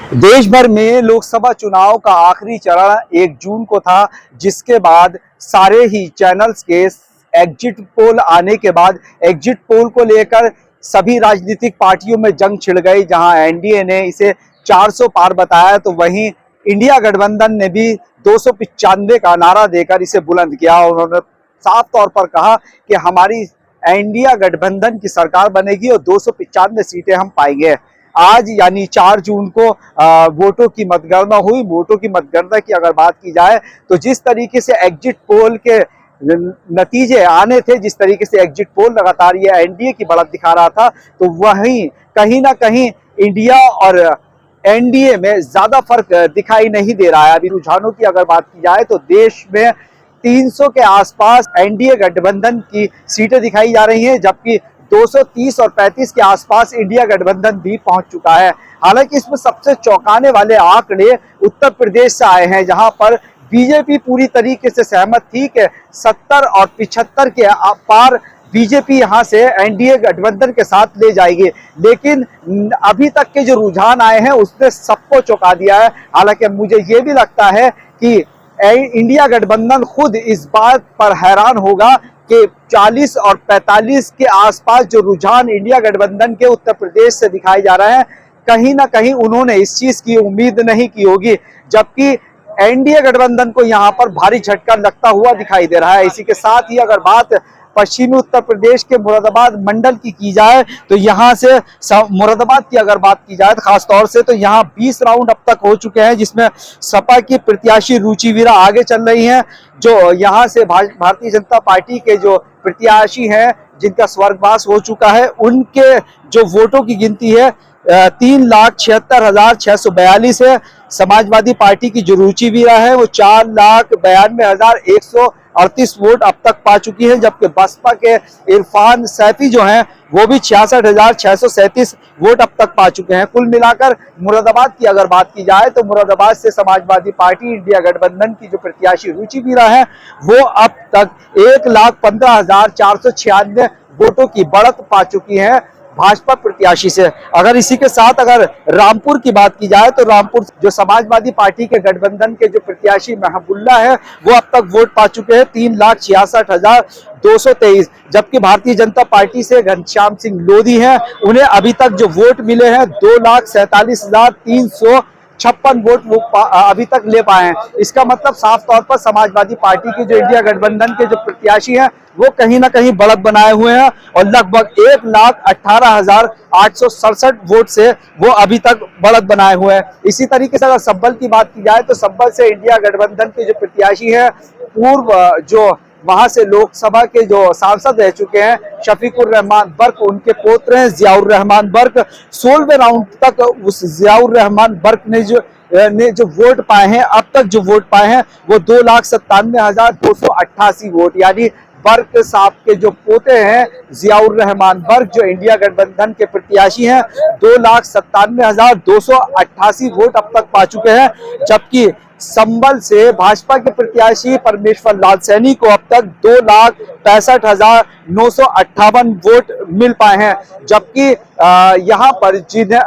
देश भर में लोकसभा चुनाव का आखिरी चरण 1 जून को था, जिसके बाद सारे ही चैनल्स के एग्जिट पोल आने के बाद एग्जिट पोल को लेकर सभी राजनीतिक पार्टियों में जंग छिड़ गई। जहां एनडीए ने इसे 400 पार बताया, तो वहीं इंडिया गठबंधन ने भी 295 का नारा देकर इसे बुलंद किया। उन्होंने साफ तौर पर कहा कि हमारी इंडिया गठबंधन की सरकार बनेगी और 295 सीटें हम पाएंगे। आज यानी 4 जून को वोटों की मतगणना हुई। वोटों की मतगणना की अगर बात की जाए तो जिस तरीके से एग्जिट पोल के नतीजे आने थे, जिस तरीके से एग्जिट पोल लगातार ये एनडीए की बढ़त दिखा रहा था, तो वहीं कहीं ना कहीं इंडिया और एनडीए में ज्यादा फर्क दिखाई नहीं दे रहा है। अभी रुझानों की अगर बात की जाए तो देश में 300 के आसपास एनडीए गठबंधन की सीटें दिखाई जा रही हैं, जबकि 230 और 35 के आसपास इंडिया गठबंधन भी पहुंच चुका है। हालांकि इसमें सबसे चौंकाने वाले आंकड़े उत्तर प्रदेश से आए हैं, जहां पर बीजेपी पूरी तरीके से सहमत थी कि 70 और 75 के पार बीजेपी यहां से एनडीए गठबंधन के साथ ले जाएगी। लेकिन अभी तक के जो रुझान आए हैं उसने सबको चौंका दिया है। हालांकि मुझे ये भी लगता है कि इंडिया गठबंधन खुद इस बात पर हैरान होगा कि 40 और 45 के आसपास जो रुझान इंडिया गठबंधन के उत्तर प्रदेश से दिखाए जा रहे हैं, कहीं ना कहीं उन्होंने इस चीज की उम्मीद नहीं की होगी, जबकि एनडीए गठबंधन को यहां पर भारी झटका लगता हुआ दिखाई दे रहा है। इसी के साथ ही अगर बात पश्चिमी उत्तर प्रदेश के मुरादाबाद मंडल की जाए तो यहां से मुरादाबाद की अगर बात की जाए तो खासतौर से, तो यहां 20 राउंड अब तक हो चुके हैं, जिसमें सपा की प्रत्याशी रुचिवीरा आगे चल रही हैं। जो यहां से भारतीय जनता पार्टी के जो प्रत्याशी हैं, जिनका स्वर्गवास हो चुका है, उनके जो वोटों की गिनती है 3,76,642 है। समाजवादी पार्टी की जो रुचिवीरा है वो 4,92,138 वोट अब तक पा चुकी है, जबकि बसपा के इरफान सैफी जो हैं वो भी 66,637 वोट अब तक पा चुके हैं। कुल मिलाकर मुरादाबाद की अगर बात की जाए तो मुरादाबाद से समाजवादी पार्टी इंडिया गठबंधन की जो प्रत्याशी रुचिवीरा है वो अब तक 1,15,496 वोटों की बढ़त पा चुकी है भाजपा प्रत्याशी से। अगर इसी के साथ अगर रामपुर की बात की जाए तो रामपुर जो समाजवादी पार्टी के गठबंधन के जो प्रत्याशी महबुल्ला है वो अब तक वोट पा चुके हैं 3,66,223, जबकि भारतीय जनता पार्टी से घनश्याम सिंह लोधी हैं, उन्हें अभी तक जो वोट मिले हैं 2,47,356 वोट वो अभी तक ले पाए हैं। इसका मतलब साफ तौर पर समाजवादी पार्टी के जो इंडिया गठबंधन के जो प्रत्याशी हैं वो कहीं ना कहीं बढ़त बनाए हुए हैं और लगभग 1,18,867 वोट से वो अभी तक बढ़त बनाए हुए हैं। इसी तरीके से अगर संभल की बात की जाए तो संभल से इंडिया गठबंधन के जो प्रत्याशी हैं, पूर्व जो वहां से लोकसभा के जो सांसद रह चुके हैं शफीकुर रहमान बर्क, उनके पोत्र हैं जियाउर रहमान बर्क। 16वें राउंड तक उस जियाउर रहमान बर्क ने जो वोट पाए हैं, अब तक जो वोट पाए हैं वो 2,97,288 वोट, यानी बर्क साहब के जो पोते हैं जियाउर रहमान बर्क जो इंडिया गठबंधन के प्रत्याशी हैं 2,97,288 वोट अब तक पा चुके हैं। जबकि संभल से भाजपा के प्रत्याशी परमेश्वर लाल सैनी को अब तक 2,65,958 वोट मिल पाए हैं, जबकि यहां पर जिन्हें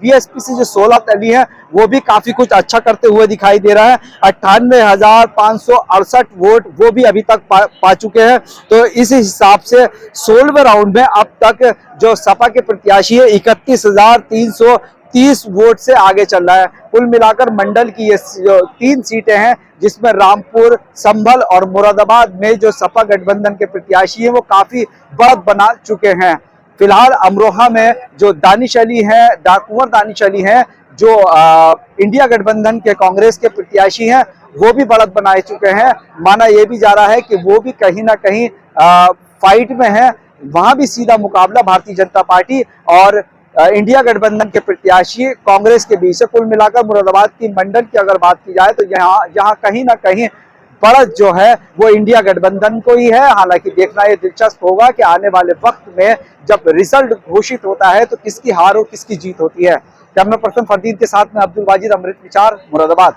बीएसपी से जो 16 तली है वो भी काफी कुछ अच्छा करते हुए दिखाई दे रहा है। 98,568 वोट वो भी अभी तक पा चुके हैं। तो इस हिसाब से 16वें राउंड में अब तक जो सपा के प्रत्याशी है 31,330 वोट से आगे चल रहा है। कुल मिलाकर मंडल की ये जो 3 सीटें हैं, जिसमें रामपुर, संभल और मुरादाबाद में जो सपा गठबंधन के प्रत्याशी हैं वो काफी बढ़त बना चुके हैं। फिलहाल अमरोहा में जो दानिश अली है, कुंवर दानिश अली है, जो इंडिया गठबंधन के कांग्रेस के प्रत्याशी हैं, वो भी बढ़त बनाए चुके हैं। माना यह भी जा रहा है कि वो भी कहीं ना कहीं फाइट में है। वहां भी सीधा मुकाबला भारतीय जनता पार्टी और इंडिया गठबंधन के प्रत्याशी कांग्रेस के बीच है। कुल मिलाकर मुरादाबाद की मंडल की अगर बात की जाए तो यहाँ कहीं ना कहीं बढ़त जो है वो इंडिया गठबंधन को ही है। हालांकि देखना ये दिलचस्प होगा कि आने वाले वक्त में जब रिजल्ट घोषित होता है तो किसकी हार और किसकी जीत होती है। कैमरा पर्सन फरदीन के साथ में अब्दुल वाजिद, अमृत विचार, मुरादाबाद।